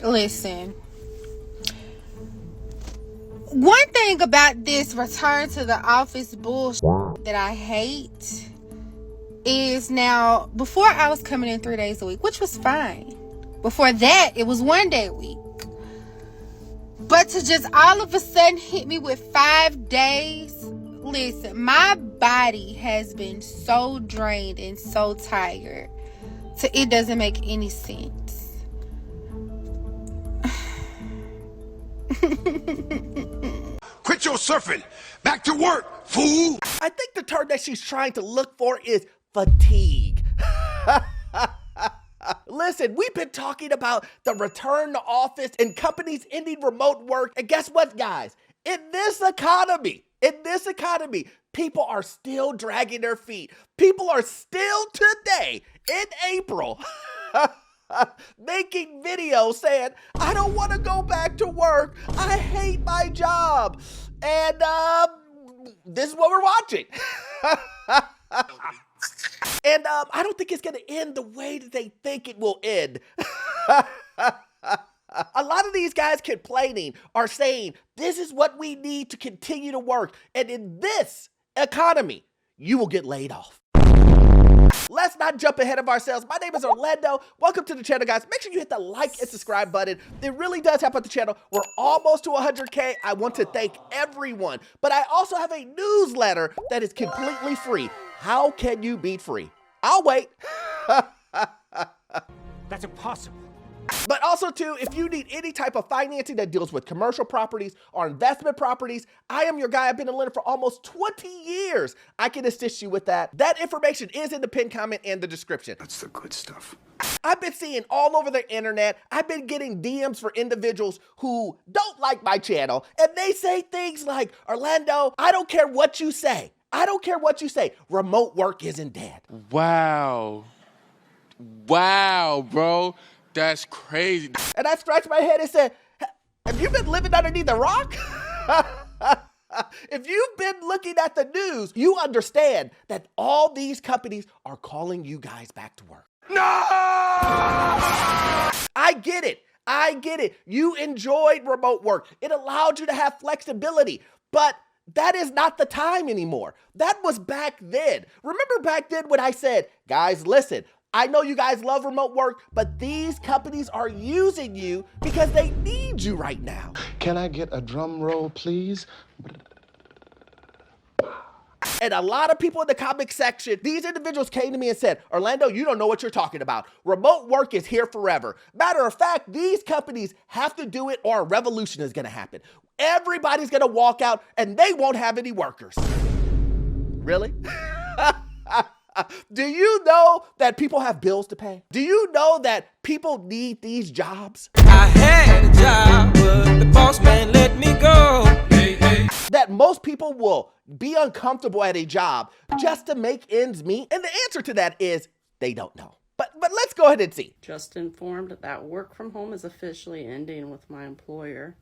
Listen, one thing about this return to the office bullshit that I hate is, now, before I was coming in 3 days a week, which was fine. Before that, it was 1 day a week. But to just all of a sudden hit me with 5 days, listen, my body has been so drained and so tired, so it doesn't make any sense. Quit your surfing. Back to work, fool. I think the term that she's trying to look for is fatigue. Listen, we've been talking about the return to office and companies ending remote work. And guess what, guys? In this economy, people are still dragging their feet. People are still today, in April, making videos saying, I don't want to go back to work. I hate my job. And this is what we're watching. And I don't think it's going to end the way that they think it will end. A lot of these guys complaining are saying, this is what we need to continue to work. And in this economy, you will get laid off. Let's not jump ahead of ourselves. My name is Orlando. Welcome to the channel, guys. Make sure you hit the like and subscribe button. It really does help out the channel. We're almost to 100K. I want to thank everyone. But I also have a newsletter that is completely free. How can you beat free? I'll wait. That's impossible. But also, too, if you need any type of financing that deals with commercial properties or investment properties, I am your guy. I've been a lender for almost 20 years. I can assist you with that. That information is in the pinned comment and the description. That's the good stuff. I've been seeing all over the internet, I've been getting DMs for individuals who don't like my channel, and they say things like, Orlando, I don't care what you say. I don't care what you say. Remote work isn't dead. Wow, bro. That's crazy. And I scratched my head and said, have you been living underneath a rock? If you've been looking at the news, you understand that all these companies are calling you guys back to work. No! I get it. You enjoyed remote work. It allowed you to have flexibility, but that is not the time anymore. That was back then. Remember back then when I said, guys, listen, I know you guys love remote work, but these companies are using you because they need you right now. Can I get a drum roll, please? And a lot of people in the comment section, these individuals came to me and said, Orlando, you don't know what you're talking about. Remote work is here forever. Matter of fact, these companies have to do it or a revolution is going to happen. Everybody's going to walk out and they won't have any workers. Really? Do you know that people have bills to pay? Do you know that people need these jobs? I had a job, but the boss man let me go. Hey, hey. That most people will be uncomfortable at a job just to make ends meet? And the answer to that is they don't know. But let's go ahead and see. Just informed that work from home is officially ending with my employer.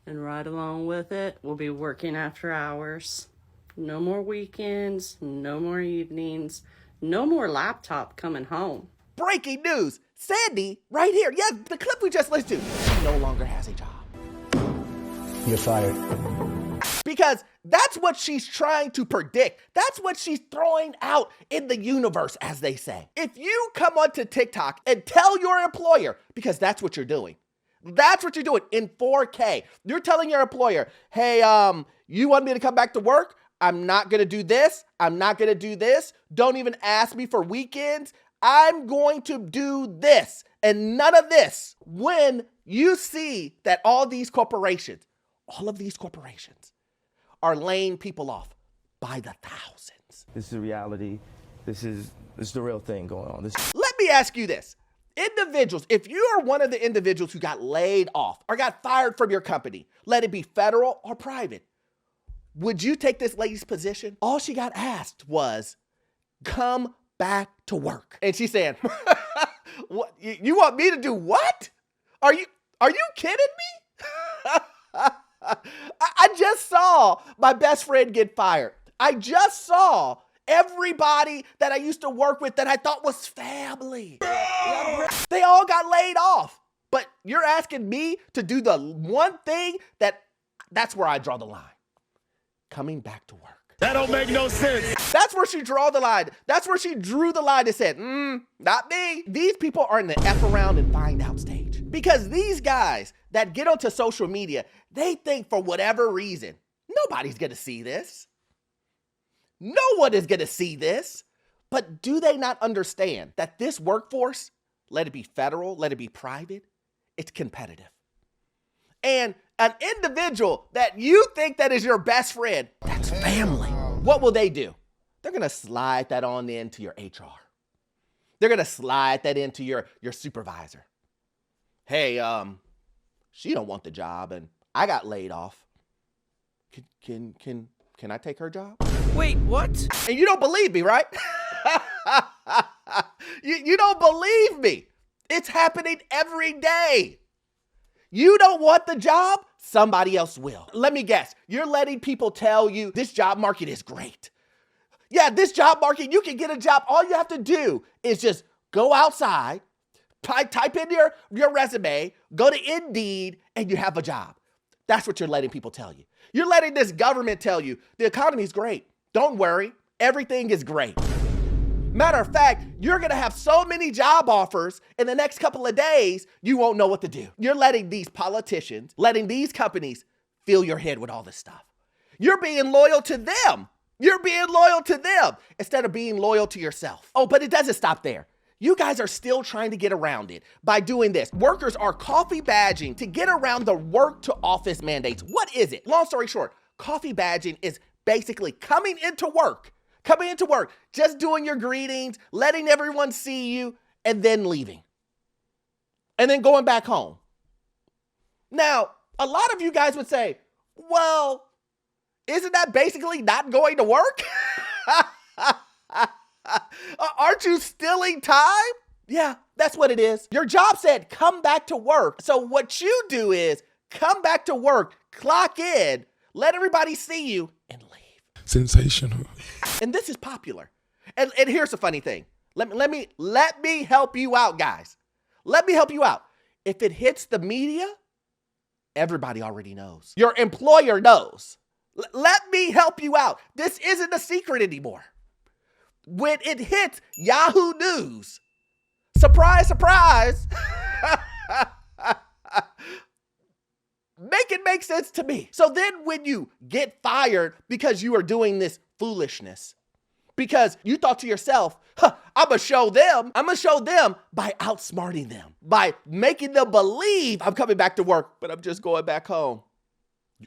And right along with it, we'll be working after hours. No more weekends, no more evenings, no more laptop coming home. Breaking news. Sandy, right here. Yes, the clip we just listened to. She no longer has a job. You're fired. Because that's what she's trying to predict. That's what she's throwing out in the universe, as they say. If you come onto TikTok and tell your employer, because that's what you're doing. That's what you're doing in 4K. You're telling your employer, hey, you want me to come back to work? I'm not going to do this. I'm not going to do this. Don't even ask me for weekends. I'm going to do this and none of this. When you see that all of these corporations are laying people off by the thousands. This is reality. This is the real thing going on. Let me ask you this. Individuals, if you are one of the individuals who got laid off or got fired from your company, let it be federal or private, would you take this lady's position? All she got asked was, come back to work. And she's saying, what? You want me to do what? Are you kidding me? I just saw my best friend get fired. I just saw everybody that I used to work with that I thought was family. They all got laid off But you're asking me to do the one thing that's where I draw the line. Coming back to work. That don't make no sense. That's where she drew the line. That's where she drew the line and said, not me. These people are in the F around and find out stage. Because these guys that get onto social media, they think for whatever reason, nobody's going to see this. No one is going to see this. But do they not understand that this workforce, let it be federal, let it be private, it's competitive. And an individual that you think that is your best friend, that's family. What will they do? They're going to slide that on into your HR. They're going to slide that into your supervisor. Hey, she don't want the job and I got laid off. Can I take her job? Wait, what? And you don't believe me, right? you don't believe me. It's happening every day. You don't want the job, somebody else will. Let me guess, you're letting people tell you this job market is great. Yeah, this job market, you can get a job. All you have to do is just go outside, type in your resume, go to Indeed, and you have a job. That's what you're letting people tell you. You're letting this government tell you the economy is great. Don't worry, everything is great. Matter of fact, you're going to have so many job offers in the next couple of days, you won't know what to do. You're letting these politicians, letting these companies fill your head with all this stuff. You're being loyal to them. You're being loyal to them instead of being loyal to yourself. Oh, but it doesn't stop there. You guys are still trying to get around it by doing this. Workers are coffee badging to get around the work to office mandates. What is it? Long story short, coffee badging is basically coming into work, just doing your greetings, letting everyone see you, and then leaving. And then going back home. Now, a lot of you guys would say, well, isn't that basically not going to work? Aren't you stealing time? Yeah, that's what it is. Your job said come back to work. So what you do is come back to work, clock in, let everybody see you, and leave. Sensational. And this is popular. And here's the funny thing. Let me help you out, guys. Let me help you out. If it hits the media, everybody already knows. Your employer knows. Let me help you out. This isn't a secret anymore. When it hits Yahoo News, surprise, surprise, make it make sense to me. So then when you get fired because you are doing this foolishness, because you thought to yourself, I'm going to show them by outsmarting them, by making them believe I'm coming back to work, but I'm just going back home.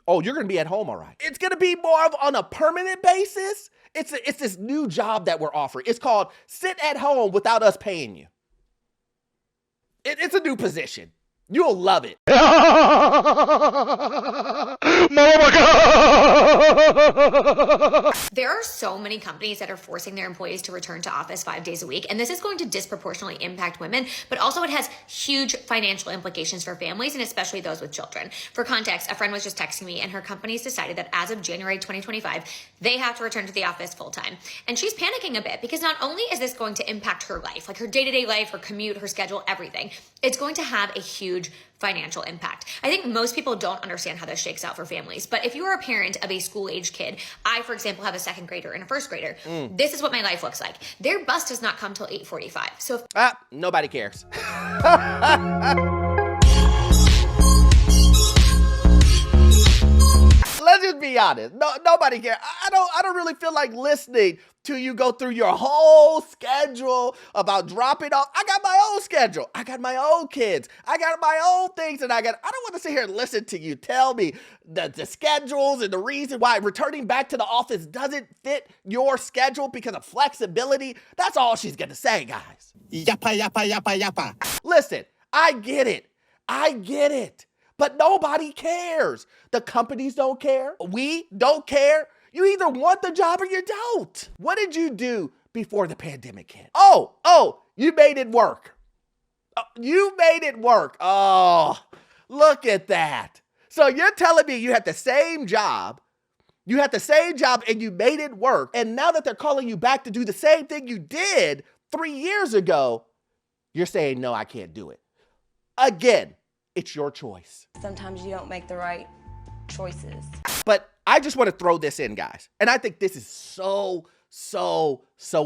Oh, you're going to be at home, all right. It's going to be more of on a permanent basis. It's this new job that we're offering. It's called sit at home without us paying you. It's a new position. You'll love it. Oh my God! There are so many companies that are forcing their employees to return to office 5 days a week, and this is going to disproportionately impact women, but also it has huge financial implications for families and especially those with children. For context, a friend was just texting me and her company's decided that as of January 2025, they have to return to the office full time. And she's panicking a bit because not only is this going to impact her life, like her day-to-day life, her commute, her schedule, everything, it's going to have a huge financial impact. I think most people don't understand how this shakes out for families, but if you are a parent of a school-age kid, I, for example, have a second grader and a first grader, this is what my life looks like. Their bus does not come till 8:45. So nobody cares. Let's just be honest. Nobody cares. I don't really feel like listening to you go through your whole schedule about dropping off. I got my own schedule. I got my own kids. I got my own things I don't want to sit here and listen to you tell me the schedules and the reason why returning back to the office doesn't fit your schedule because of flexibility. That's all she's going to say, guys. Yappa, yappa, yappa, yappa. Listen, I get it. But nobody cares. The companies don't care. We don't care. You either want the job or you don't. What did you do before the pandemic hit? Oh, you made it work. Oh, look at that. So you're telling me you had the same job. And you made it work. And now that they're calling you back to do the same thing you did 3 years ago, you're saying, no, I can't do it. Again, it's your choice. Sometimes you don't make the right choices. But I just want to throw this in, guys. And I think this is so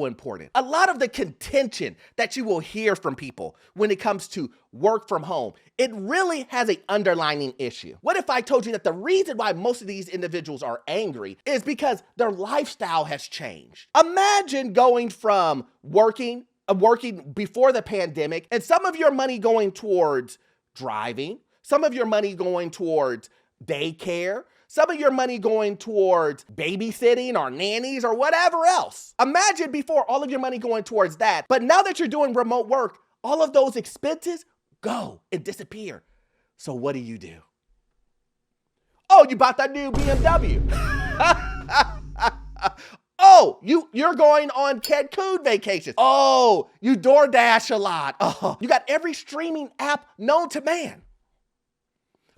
important. A lot of the contention that you will hear from people when it comes to work from home, it really has an underlying issue. What if I told you that the reason why most of these individuals are angry is because their lifestyle has changed? Imagine going from working before the pandemic and some of your money going towards driving, some of your money going towards daycare, some of your money going towards babysitting or nannies or whatever else. Imagine before all of your money going towards that. But now that you're doing remote work, all of those expenses go and disappear. So what do? Oh, you bought that new BMW. Oh, you're going on Cancun vacation. Oh, you DoorDash a lot. Oh, you got every streaming app known to man.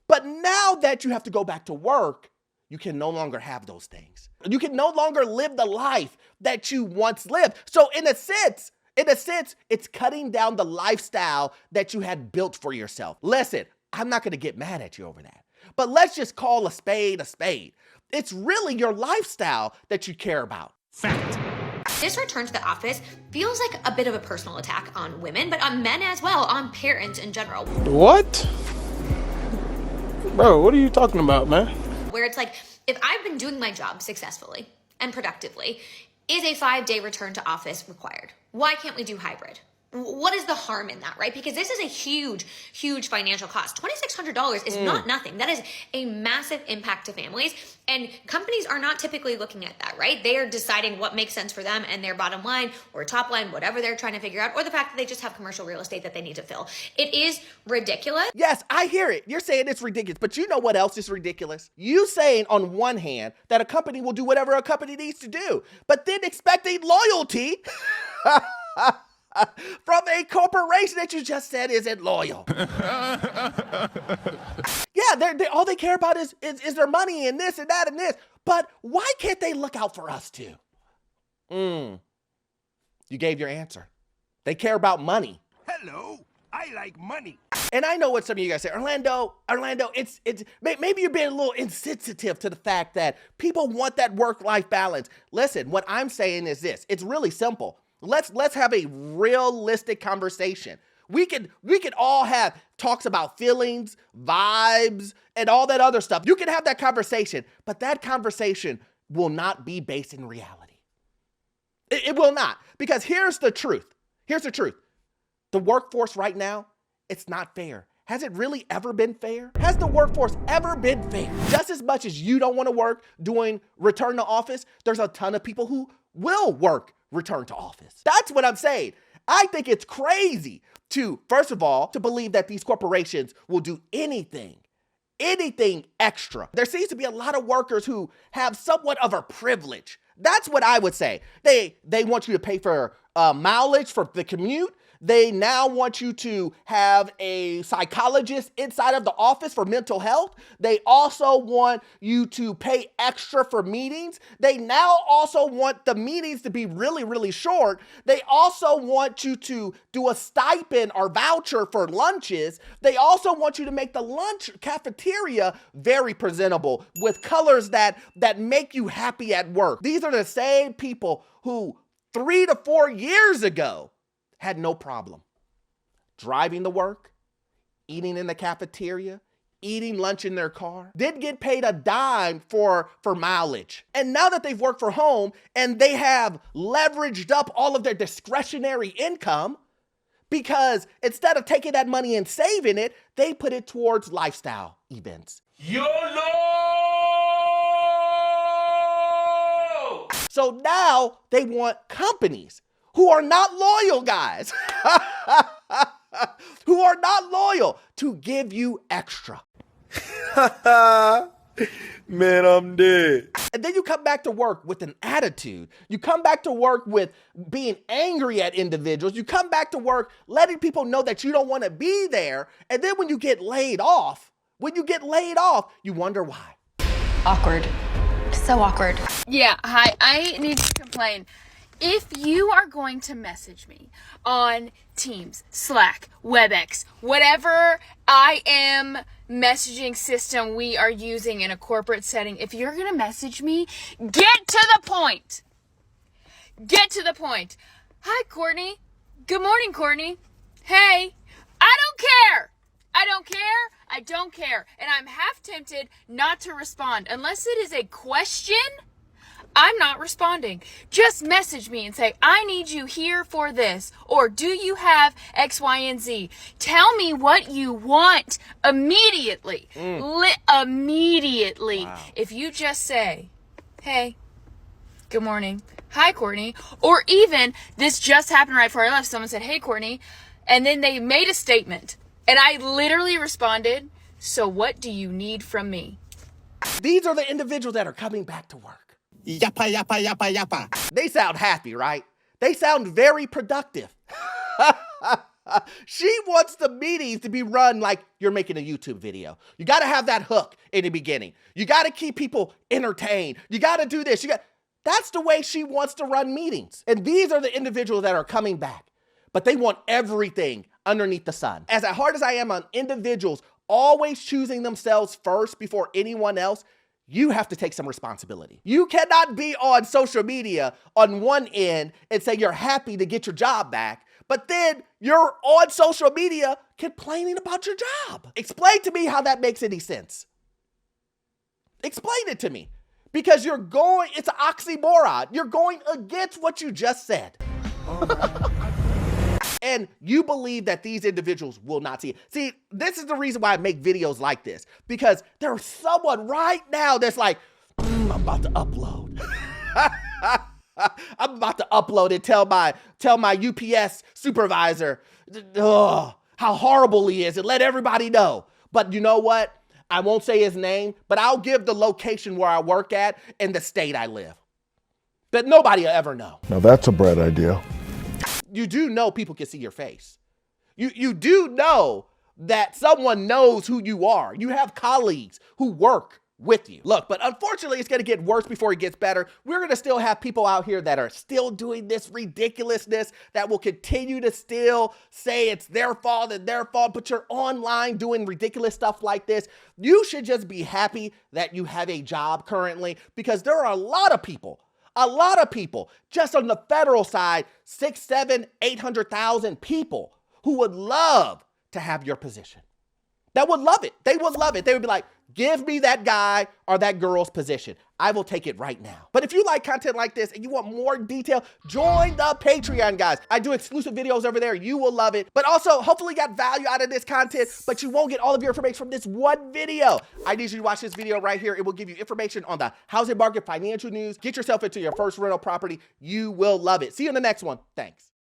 But now that you have to go back to work, you can no longer have those things. You can no longer live the life that you once lived. So in a sense, it's cutting down the lifestyle that you had built for yourself. Listen, I'm not gonna get mad at you over that, but let's just call a spade a spade. It's really your lifestyle that you care about. Fact. This return to the office feels like a bit of a personal attack on women, but on men as well, on parents in general. What? Bro, what are you talking about, man? Where it's like, if I've been doing my job successfully and productively, is a 5-day return to office required? Why can't we do hybrid? What is the harm in that, right? Because this is a huge, huge financial cost. $2,600 is not nothing. That is a massive impact to families. And companies are not typically looking at that, right? They are deciding what makes sense for them and their bottom line or top line, whatever they're trying to figure out, or the fact that they just have commercial real estate that they need to fill. It is ridiculous. Yes, I hear it. You're saying it's ridiculous, but you know what else is ridiculous? You saying on one hand that a company will do whatever a company needs to do, but then expecting loyalty from a corporation that you just said isn't loyal. Yeah, all they care about is their money and this and that and this. But why can't they look out for us too? You gave your answer. They care about money. Hello, I like money. And I know what some of you guys say, Orlando, it's maybe you're being a little insensitive to the fact that people want that work-life balance. Listen, what I'm saying is this. It's really simple. Let's have a realistic conversation. We could all have talks about feelings, vibes, and all that other stuff. You can have that conversation, but that conversation will not be based in reality. It will not, because here's the truth. The workforce right now, it's not fair. Has it really ever been fair? Has the workforce ever been fair? Just as much as you don't want to work doing return to office, there's a ton of people who will work return to office. That's what I'm saying. I think it's crazy to, first of all, to believe that these corporations will do anything extra. There seems to be a lot of workers who have somewhat of a privilege. That's what I would say. They want you to pay for mileage for the commute. They now want you to have a psychologist inside of the office for mental health. They also want you to pay extra for meetings. They now also want the meetings to be really, really short. They also want you to do a stipend or voucher for lunches. They also want you to make the lunch cafeteria very presentable with colors that make you happy at work. These are the same people who 3 to 4 years ago had no problem driving to work, eating in the cafeteria, eating lunch in their car, didn't get paid a dime for mileage. And now that they've worked from home and they have leveraged up all of their discretionary income, because instead of taking that money and saving it, they put it towards lifestyle events. YOLO! So now they want companies who are not loyal, guys, who are not loyal, to give you extra. Man, I'm dead. And then you come back to work with an attitude. You come back to work with being angry at individuals. You come back to work letting people know that you don't want to be there. And then when you get laid off, you wonder why. Awkward. So awkward. Yeah, hi, I need to complain. if you are going to message me on Teams, Slack, WebEx, whatever IM messaging system we are using in a corporate setting, if you're going to message me, get to the point. Get to the point. Hi, Courtney. Good morning, Courtney. Hey, I don't care. I don't care. I don't care. And I'm half tempted not to respond. Unless it is a question, I'm not responding. Just message me and say, I need you here for this. Or do you have X, Y, and Z? Tell me what you want immediately. Immediately. Wow. If you just say, hey, good morning. Hi, Courtney. Or even, this just happened right before I left. Someone said, hey, Courtney. And then they made a statement. And I literally responded, so what do you need from me? These are the individuals that are coming back to work. Yappa, yappa, yappa, yappa. They sound happy, right? They sound very productive. She wants the meetings to be run like you're making a YouTube video. You got to have that hook in the beginning. You got to keep people entertained. You got to do this. That's the way she wants to run meetings. And these are the individuals that are coming back. But they want everything underneath the sun. As hard as I am on individuals always choosing themselves first before anyone else, you have to take some responsibility. You cannot be on social media on one end and say you're happy to get your job back, but then you're on social media complaining about your job. Explain to me how that makes any sense. Explain it to me. Because it's an oxymoron. You're going against what you just said. And you believe that these individuals will not see it. See, this is the reason why I make videos like this. Because there's someone right now that's like, I'm about to upload. I'm about to upload and tell my UPS supervisor how horrible he is and let everybody know. But you know what? I won't say his name, but I'll give the location where I work at and the state I live. But nobody will ever know. Now that's a bright idea. You do know people can see your face. You do know that someone knows who you are. You have colleagues who work with you. Look, but unfortunately, it's going to get worse before it gets better. We're going to still have people out here that are still doing this ridiculousness, that will continue to still say it's their fault and their fault, but you're online doing ridiculous stuff like this. You should just be happy that you have a job currently, because there are a lot of people just on the federal side, 6, 7, 800,000 people who would love to have your position. That would love it. They would love it. They would be like, give me that guy or that girl's position. I will take it right now. But if you like content like this and you want more detail, join the Patreon, guys. I do exclusive videos over there. You will love it. But also, hopefully you got value out of this content, but you won't get all of your information from this one video. I need you to watch this video right here. It will give you information on the housing market, financial news. Get yourself into your first rental property. You will love it. See you in the next one. Thanks.